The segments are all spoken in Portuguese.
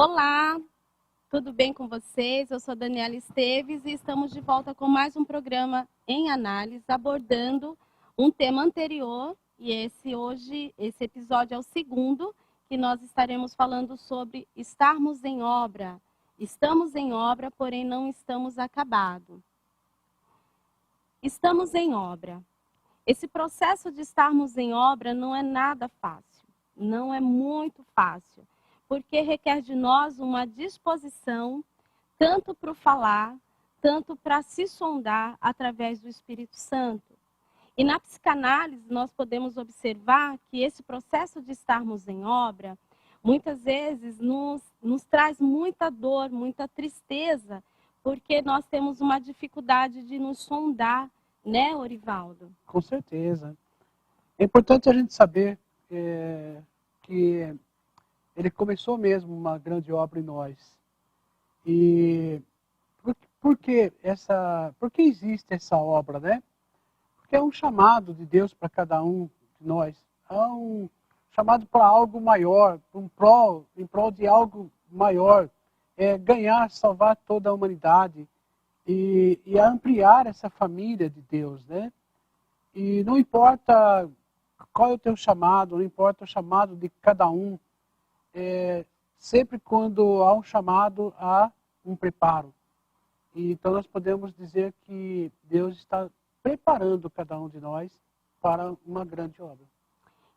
Olá, tudo bem com vocês? Eu sou Daniela Esteves e estamos de volta com mais um programa em análise, abordando um tema anterior, e esse episódio é o segundo, que nós estaremos falando sobre estarmos em obra. Estamos em obra, porém não estamos acabados. Estamos em obra. Esse processo de estarmos em obra não é nada fácil, não é muito fácil, porque requer de nós uma disposição, tanto para o falar, tanto para se sondar através do Espírito Santo. E na psicanálise, nós podemos observar que esse processo de estarmos em obra, muitas vezes nos traz muita dor, muita tristeza, porque nós temos uma dificuldade de nos sondar, né, Orivaldo? Com certeza. É importante a gente saber que ele começou mesmo uma grande obra em nós. E por que existe essa obra, né? Porque é um chamado de Deus para cada um de nós. É um chamado para algo maior, em prol de algo maior. É ganhar, salvar toda a humanidade e ampliar essa família de Deus, né? E não importa qual é o teu chamado, não importa o chamado de cada um, sempre quando há um chamado, há um preparo. E então nós podemos dizer que Deus está preparando cada um de nós para uma grande obra.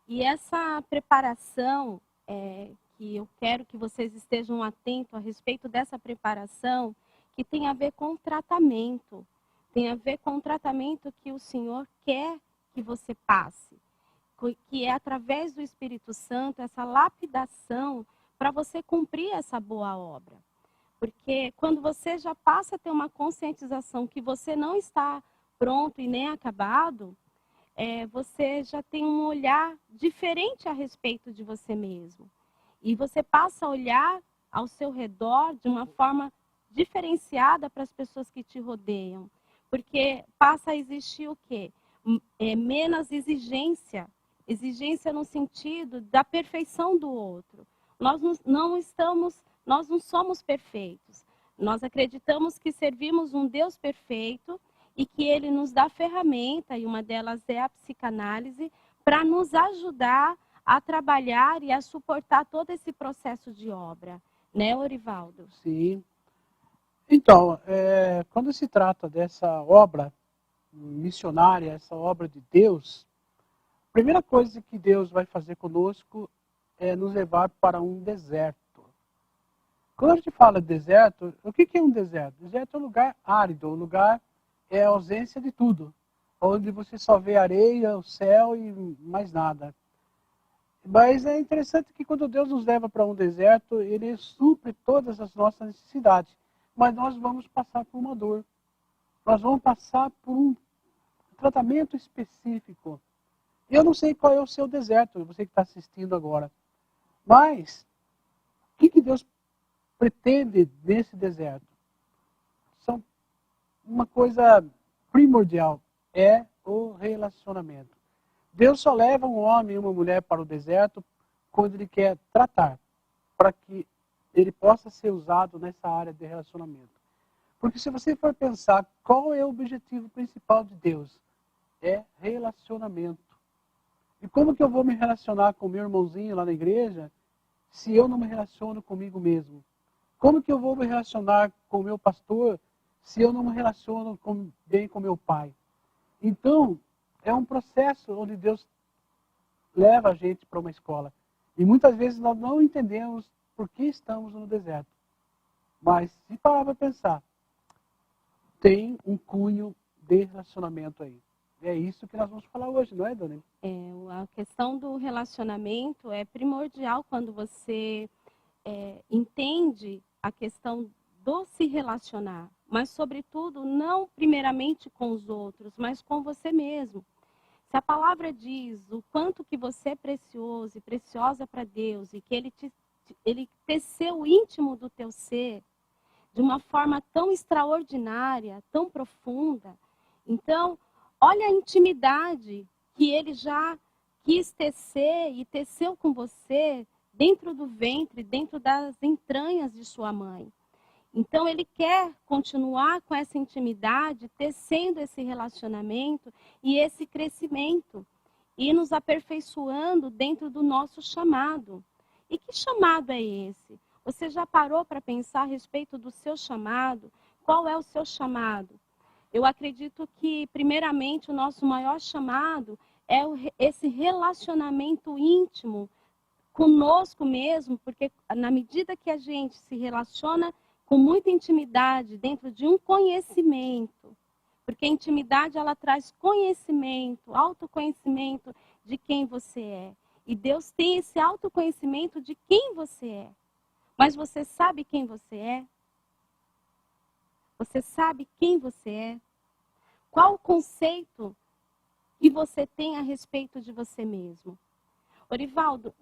E essa preparação, que eu quero que vocês estejam atentos a respeito dessa preparação, que tem a ver com o tratamento. Tem a ver com o tratamento que o Senhor quer que você passe. Que é através do Espírito Santo, essa lapidação, para você cumprir essa boa obra. Porque quando você já passa a ter uma conscientização que você não está pronto e nem acabado, você já tem um olhar diferente a respeito de você mesmo. E você passa a olhar ao seu redor de uma forma diferenciada para as pessoas que te rodeiam. Porque passa a existir o quê? Menos exigência. Exigência no sentido da perfeição do outro. Nós não somos perfeitos. Nós acreditamos que servimos um Deus perfeito e que ele nos dá ferramenta, e uma delas é a psicanálise, para nos ajudar a trabalhar e a suportar todo esse processo de obra. Né, Orivaldo? Sim. Então, quando se trata dessa obra missionária, essa obra de Deus, a primeira coisa que Deus vai fazer conosco é nos levar para um deserto. Quando a gente fala de deserto, o que é um deserto? Deserto é um lugar árido, um lugar é a ausência de tudo, onde você só vê areia, o céu e mais nada. Mas é interessante que quando Deus nos leva para um deserto, Ele supre todas as nossas necessidades. Mas nós vamos passar por uma dor. Nós vamos passar por um tratamento específico. Eu não sei qual é o seu deserto, você que está assistindo agora. Mas, o que Deus pretende nesse deserto? Uma coisa primordial é o relacionamento. Deus só leva um homem e uma mulher para o deserto quando Ele quer tratar, para que ele possa ser usado nessa área de relacionamento. Porque se você for pensar qual é o objetivo principal de Deus, é relacionamento. E como que eu vou me relacionar com meu irmãozinho lá na igreja se eu não me relaciono comigo mesmo? Como que eu vou me relacionar com o meu pastor se eu não me relaciono bem com meu pai? Então, é um processo onde Deus leva a gente para uma escola. E muitas vezes nós não entendemos por que estamos no deserto. Mas, se parar para pensar, tem um cunho de relacionamento aí. É isso que nós vamos falar hoje, não é, Dona? A questão do relacionamento é primordial quando você entende a questão do se relacionar, mas, sobretudo, não primeiramente com os outros, mas com você mesmo. Se a palavra diz o quanto que você é precioso e preciosa para Deus, e que Ele teceu o íntimo do teu ser de uma forma tão extraordinária, tão profunda, então, olha a intimidade que Ele já quis tecer e teceu com você dentro do ventre, dentro das entranhas de sua mãe. Então, ele quer continuar com essa intimidade, tecendo esse relacionamento e esse crescimento, e nos aperfeiçoando dentro do nosso chamado. E que chamado é esse? Você já parou para pensar a respeito do seu chamado? Qual é o seu chamado? Eu acredito que, primeiramente, o nosso maior chamado é esse relacionamento íntimo conosco mesmo, porque na medida que a gente se relaciona com muita intimidade dentro de um conhecimento, porque a intimidade ela traz conhecimento, autoconhecimento de quem você é. E Deus tem esse autoconhecimento de quem você é. Mas você sabe quem você é? Você sabe quem você é? Qual o conceito que você tem a respeito de você mesmo? Orivaldo,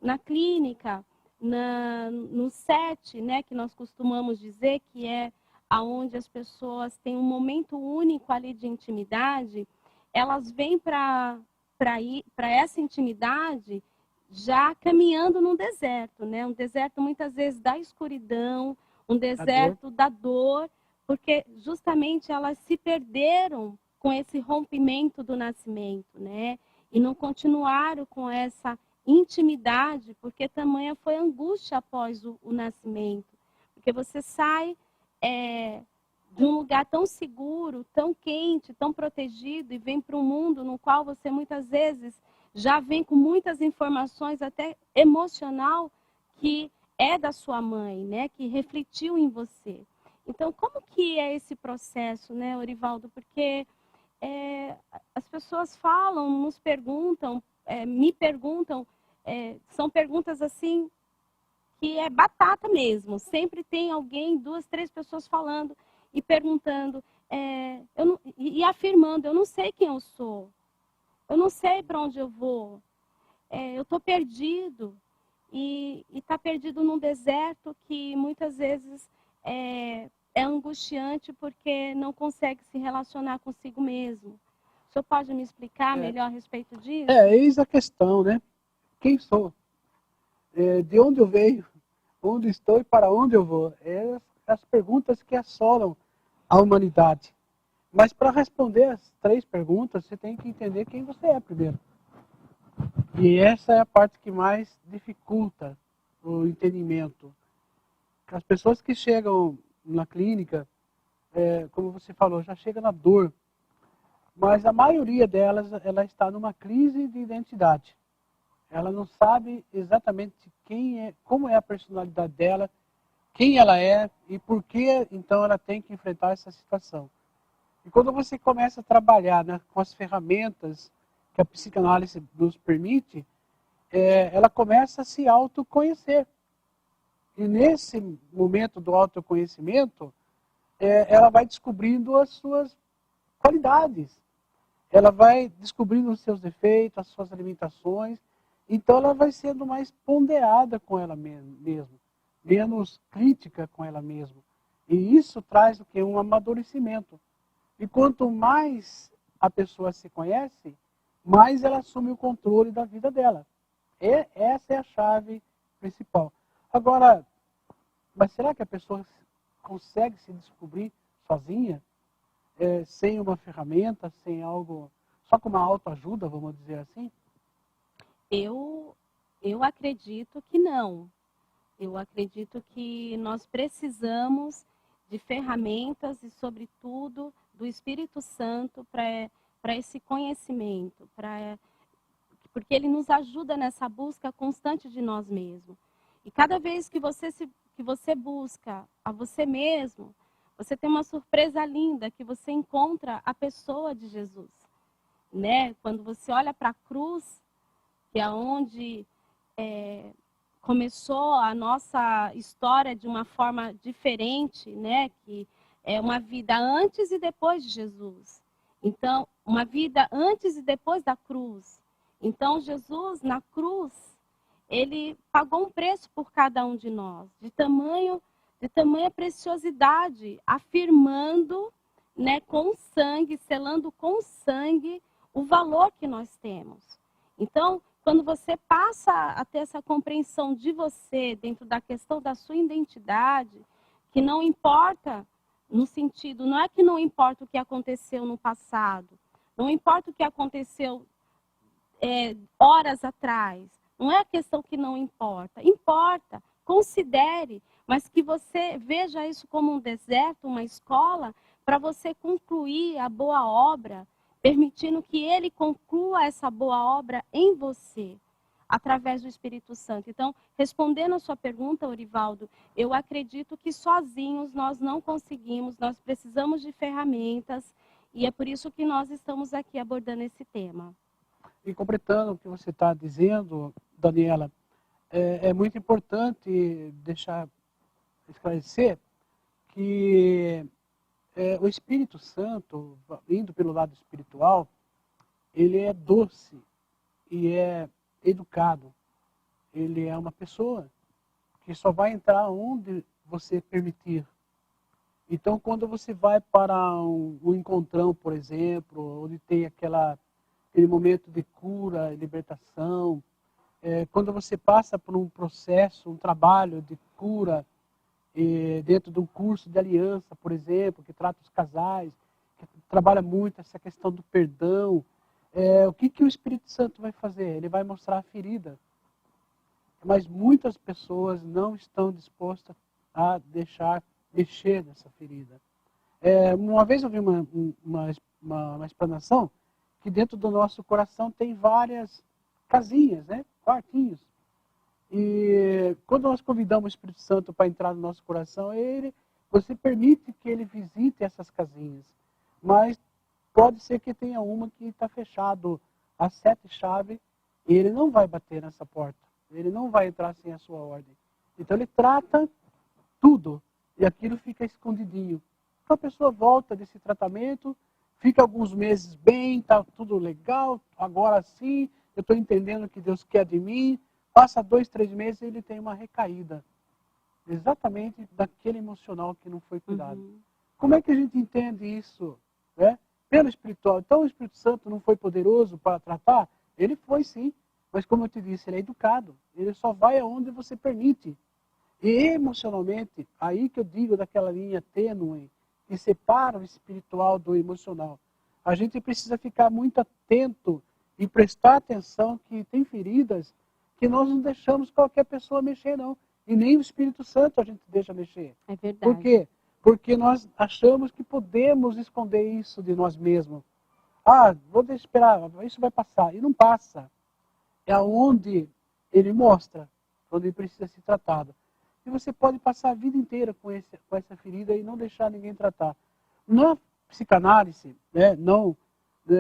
na clínica, no SET, né, que nós costumamos dizer que é aonde as pessoas têm um momento único ali de intimidade, elas vêm para essa intimidade já caminhando num deserto, né? Um deserto muitas vezes da escuridão, um deserto da dor, porque justamente elas se perderam com esse rompimento do nascimento, né? E não continuaram com essa intimidade, porque tamanha foi a angústia após o nascimento. Porque você sai de um lugar tão seguro, tão quente, tão protegido, e vem para um mundo no qual você muitas vezes já vem com muitas informações, até emocional, que é da sua mãe, né? Que refletiu em você. Então, como que é esse processo, né, Orivaldo? Porque as pessoas falam, nos perguntam, me perguntam, são perguntas assim que é batata mesmo. Sempre tem alguém, 2, 3 pessoas falando e perguntando, e afirmando, eu não sei quem eu sou, eu não sei para onde eu vou, eu estou perdido. E está perdido num deserto que muitas vezes é angustiante porque não consegue se relacionar consigo mesmo. O senhor pode me explicar melhor a respeito disso? Eis a questão, né? Quem sou? De onde eu venho? Onde estou e para onde eu vou? As perguntas que assolam a humanidade. Mas para responder as 3 perguntas, você tem que entender quem você é primeiro. E essa é a parte que mais dificulta o entendimento. As pessoas que chegam na clínica, como você falou, já chega na dor. Mas a maioria delas, ela está numa crise de identidade. Ela não sabe exatamente quem é, como é a personalidade dela, quem ela é e por que então ela tem que enfrentar essa situação. E quando você começa a trabalhar, né, com as ferramentas que a psicanálise nos permite, ela começa a se autoconhecer. E nesse momento do autoconhecimento, ela vai descobrindo as suas qualidades. Ela vai descobrindo os seus defeitos, as suas limitações. Então ela vai sendo mais ponderada com ela mesma, menos crítica com ela mesma. E isso traz o quê? Um amadurecimento. E quanto mais a pessoa se conhece, mais ela assume o controle da vida dela. Essa é a chave principal. Agora, mas será que a pessoa consegue se descobrir sozinha? Sem uma ferramenta, sem algo, só com uma autoajuda, vamos dizer assim? Eu acredito que não. Eu acredito que nós precisamos de ferramentas e, sobretudo, do Espírito Santo para esse conhecimento, porque ele nos ajuda nessa busca constante de nós mesmos. E cada vez que você busca a você mesmo, você tem uma surpresa linda, que você encontra a pessoa de Jesus, né? Quando você olha para a cruz, que é onde começou a nossa história de uma forma diferente, né? Que é uma vida antes e depois de Jesus. Então, uma vida antes e depois da cruz. Então, Jesus, na cruz, ele pagou um preço por cada um de nós, de tamanha preciosidade, afirmando, né, com sangue, selando com sangue o valor que nós temos. Então, quando você passa a ter essa compreensão de você dentro da questão da sua identidade, que não importa no sentido, não é que não importa o que aconteceu no passado, não importa o que aconteceu horas atrás, não é a questão que não importa, importa, considere, mas que você veja isso como um deserto, uma escola, para você concluir a boa obra, permitindo que Ele conclua essa boa obra em você, através do Espírito Santo. Então, respondendo a sua pergunta, Orivaldo, eu acredito que sozinhos nós não conseguimos, nós precisamos de ferramentas, e é por isso que nós estamos aqui abordando esse tema. E completando o que você está dizendo, Daniela, é muito importante deixar esclarecer que o Espírito Santo, indo pelo lado espiritual, ele é doce e é educado. Ele é uma pessoa que só vai entrar onde você permitir. Então, quando você vai para um encontrão, por exemplo, onde tem aquele momento de cura e libertação, quando você passa por um processo, um trabalho de cura, dentro de um curso de aliança, por exemplo, que trata os casais, que trabalha muito essa questão do perdão, o que o Espírito Santo vai fazer? Ele vai mostrar a ferida. Mas muitas pessoas não estão dispostas a deixar mexer nessa ferida. Uma vez eu vi uma explanação que dentro do nosso coração tem várias casinhas, né? Quartinhos. E quando nós convidamos o Espírito Santo para entrar no nosso coração, você permite que ele visite essas casinhas. Mas pode ser que tenha uma que está fechado a 7 chaves e ele não vai bater nessa porta. Ele não vai entrar sem a sua ordem. Então ele trata tudo e aquilo fica escondidinho. Então a pessoa volta desse tratamento, fica alguns meses bem, está tudo legal, agora sim, eu estou entendendo o que Deus quer de mim. Passa 2, 3 meses e ele tem uma recaída. Exatamente daquele emocional que não foi cuidado. Uhum. Como é que a gente entende isso? Pelo espiritual. Então o Espírito Santo não foi poderoso para tratar? Ele foi sim. Mas como eu te disse, ele é educado. Ele só vai aonde você permite. E emocionalmente, aí que eu digo daquela linha tênue que separa o espiritual do emocional. A gente precisa ficar muito atento e prestar atenção que tem feridas que nós não deixamos qualquer pessoa mexer, não. E nem o Espírito Santo a gente deixa mexer. É verdade. Por quê? Porque nós achamos que podemos esconder isso de nós mesmos. Vou esperar, isso vai passar. E não passa. É onde ele mostra, onde ele precisa ser tratado. E você pode passar a vida inteira com essa ferida e não deixar ninguém tratar. Na psicanálise,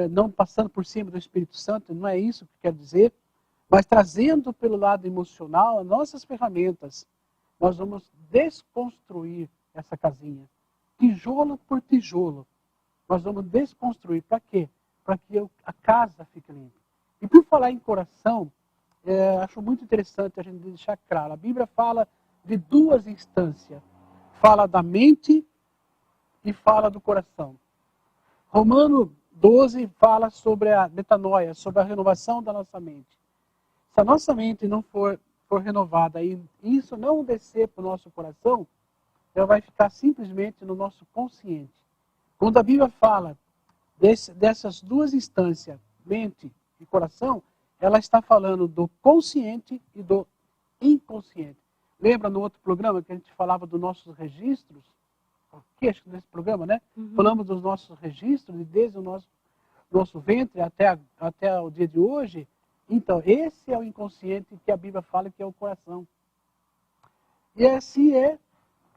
não passando por cima do Espírito Santo, não é isso que quero dizer, mas trazendo pelo lado emocional as nossas ferramentas, nós vamos desconstruir essa casinha. Tijolo por tijolo. Nós vamos desconstruir. Para quê? Para que a casa fique limpa. E por falar em coração, acho muito interessante a gente deixar claro. A Bíblia fala de 2 instâncias. Fala da mente e fala do coração. Romano 12 fala sobre a metanoia, sobre a renovação da nossa mente. Se a nossa mente não for renovada e isso não descer para o nosso coração, ela vai ficar simplesmente no nosso consciente. Quando a Bíblia fala dessas 2 instâncias, mente e coração, ela está falando do consciente e do inconsciente. Lembra no outro programa que a gente falava dos nossos registros? Acho que nesse programa, né? Uhum. Falamos dos nossos registros, desde o nosso ventre até o dia de hoje. Então, esse é o inconsciente que a Bíblia fala que é o coração. E assim é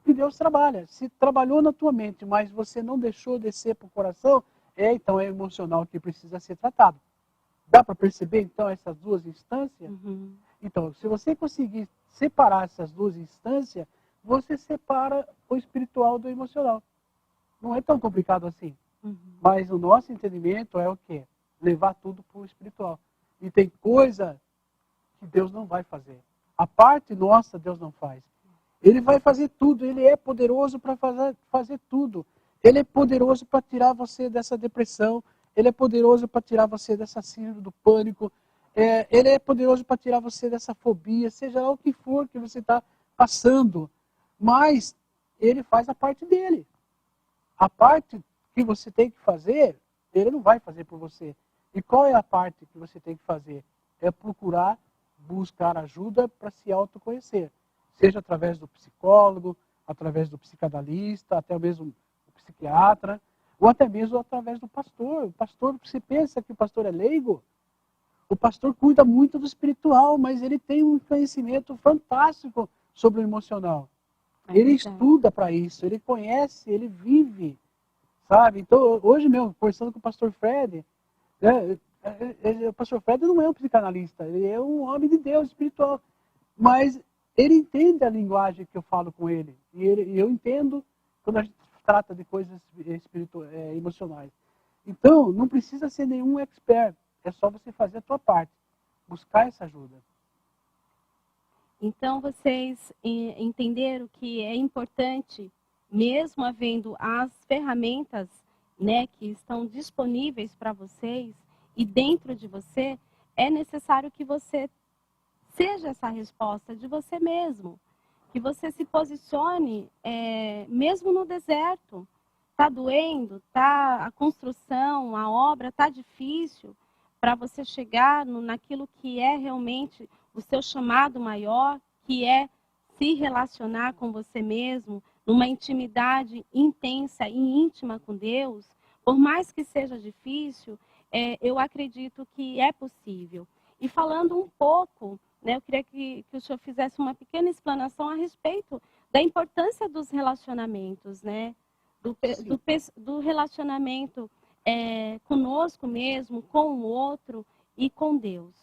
que Deus trabalha. Se trabalhou na tua mente, mas você não deixou descer para o coração, então é emocional que precisa ser tratado. Dá para perceber, então, essas 2 instâncias? Uhum. Então, se você conseguir separar essas 2 instâncias, você separa o espiritual do emocional. Não é tão complicado assim. Uhum. Mas o nosso entendimento é o quê? Levar tudo para o espiritual. E tem coisa que Deus não vai fazer. A parte nossa, Deus não faz. Ele vai fazer tudo. Ele é poderoso para fazer tudo. Ele é poderoso para tirar você dessa depressão. Ele é poderoso para tirar você dessa síndrome do pânico. Ele é poderoso para tirar você dessa fobia, seja lá o que for que você está passando. Mas ele faz a parte dele. A parte que você tem que fazer, ele não vai fazer por você. E qual é a parte que você tem que fazer? É procurar buscar ajuda para se autoconhecer. Seja através do psicólogo, através do psicanalista, até mesmo do psiquiatra, ou até mesmo através do pastor. O pastor, você pensa que o pastor é leigo? O pastor cuida muito do espiritual, mas ele tem um conhecimento fantástico sobre o emocional. Ele estuda para isso, ele conhece, ele vive, sabe? Então, hoje mesmo, conversando com o pastor Fred, né, o pastor Fred não é um psicanalista, ele é um homem de Deus espiritual, mas ele entende a linguagem que eu falo com ele, e eu entendo quando a gente trata de coisas emocionais. Então, não precisa ser nenhum expert, é só você fazer a sua parte, buscar essa ajuda. Então, vocês entenderam que é importante, mesmo havendo as ferramentas, né, que estão disponíveis para vocês e dentro de você, é necessário que você seja essa resposta de você mesmo, que você se posicione mesmo no deserto. Está doendo, a construção, a obra está difícil para você chegar naquilo que é realmente o seu chamado maior, que é se relacionar com você mesmo, numa intimidade intensa e íntima com Deus. Por mais que seja difícil, eu acredito que é possível. E falando um pouco, né, eu queria que o senhor fizesse uma pequena explanação a respeito da importância dos relacionamentos, né? Do relacionamento conosco mesmo, com o outro e com Deus.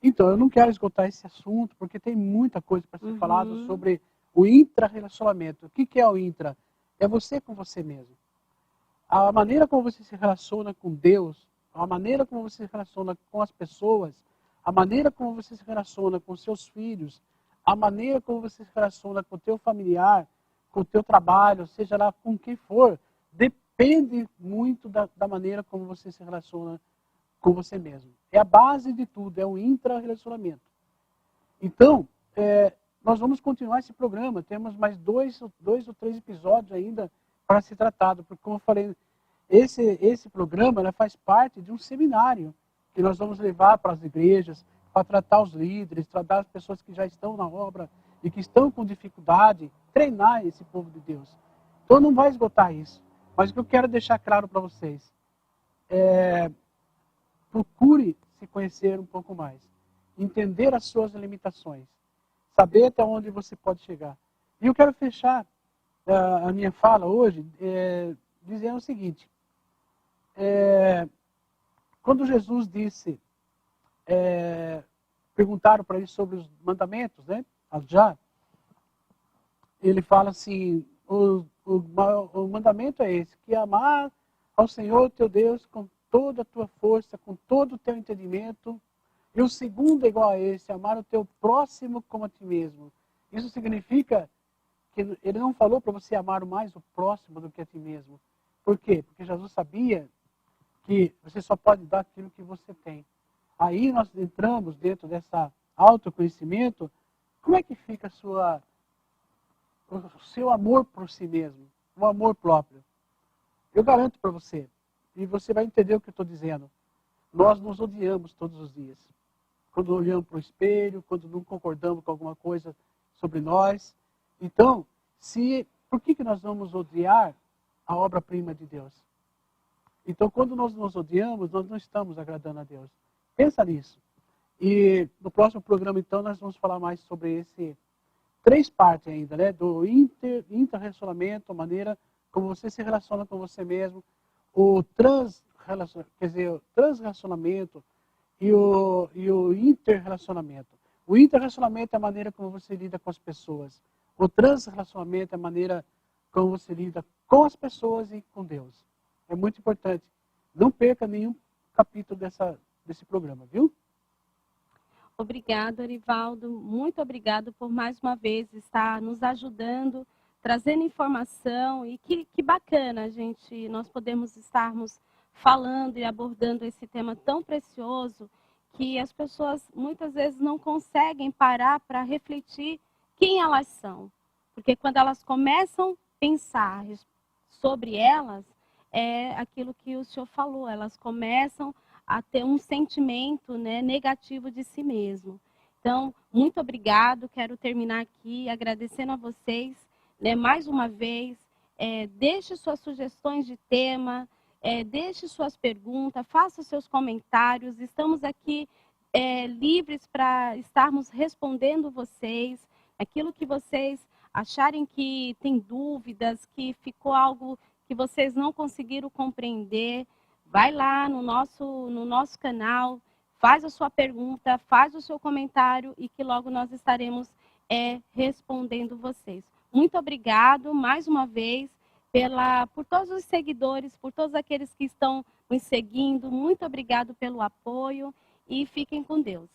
Então, eu não quero esgotar esse assunto, porque tem muita coisa para ser falado sobre o intra-relacionamento. O que é o intra? É você com você mesmo. A maneira como você se relaciona com Deus, a maneira como você se relaciona com as pessoas, a maneira como você se relaciona com seus filhos, a maneira como você se relaciona com o teu familiar, com o teu trabalho, seja lá com quem for, depende muito da maneira como você se relaciona com você mesmo. É a base de tudo, é o intra-relacionamento. Então, nós vamos continuar esse programa, temos mais dois ou 3 episódios ainda para ser tratado, porque como eu falei, esse programa faz parte de um seminário que nós vamos levar para as igrejas, para tratar os líderes, tratar as pessoas que já estão na obra e que estão com dificuldade, treinar esse povo de Deus. Então não vai esgotar isso. Mas o que eu quero deixar claro para vocês procure se conhecer um pouco mais, entender as suas limitações, saber até onde você pode chegar. E eu quero fechar a minha fala hoje dizendo o seguinte: quando Jesus disse, perguntaram para ele sobre os mandamentos, né? Já, ele fala assim: o mandamento é esse, que é amar ao Senhor teu Deus com toda a tua força, com todo o teu entendimento. E o segundo é igual a esse, amar o teu próximo como a ti mesmo. Isso significa que ele não falou para você amar mais o próximo do que a ti mesmo. Por quê? Porque Jesus sabia que você só pode dar aquilo que você tem. Aí nós entramos dentro dessa autoconhecimento. Como é que fica o seu amor por si mesmo? O amor próprio? Eu garanto para você, e você vai entender o que eu estou dizendo. Nós nos odiamos todos os dias. Quando olhamos para o espelho, quando não concordamos com alguma coisa sobre nós. Então, por que nós vamos odiar a obra-prima de Deus? Então, quando nós nos odiamos, nós não estamos agradando a Deus. Pensa nisso. E no próximo programa, então, nós vamos falar mais sobre 3 partes ainda, né? Do inter-relacionamento, a maneira como você se relaciona com você mesmo, o transrelacionamento e o interrelacionamento. O interrelacionamento é a maneira como você lida com as pessoas. O transrelacionamento é a maneira como você lida com as pessoas e com Deus. É muito importante. Não perca nenhum capítulo desse programa, viu? Obrigada, Arivaldo. Muito obrigado por mais uma vez estar nos ajudando, trazendo informação. E que bacana, nós podemos estarmos falando e abordando esse tema tão precioso, que as pessoas muitas vezes não conseguem parar para refletir quem elas são. Porque quando elas começam a pensar sobre elas, é aquilo que o senhor falou, elas começam a ter um sentimento, né, negativo de si mesmo. Então, muito obrigado, quero terminar aqui agradecendo a vocês, né, mais uma vez. Deixe suas sugestões de tema, deixe suas perguntas, faça seus comentários, estamos aqui livres para estarmos respondendo vocês, aquilo que vocês acharem que tem dúvidas, que ficou algo que vocês não conseguiram compreender, vai lá no nosso canal, faz a sua pergunta, faz o seu comentário e que logo nós estaremos respondendo vocês. Muito obrigado mais uma vez por todos os seguidores, por todos aqueles que estão nos seguindo. Muito obrigado pelo apoio e fiquem com Deus.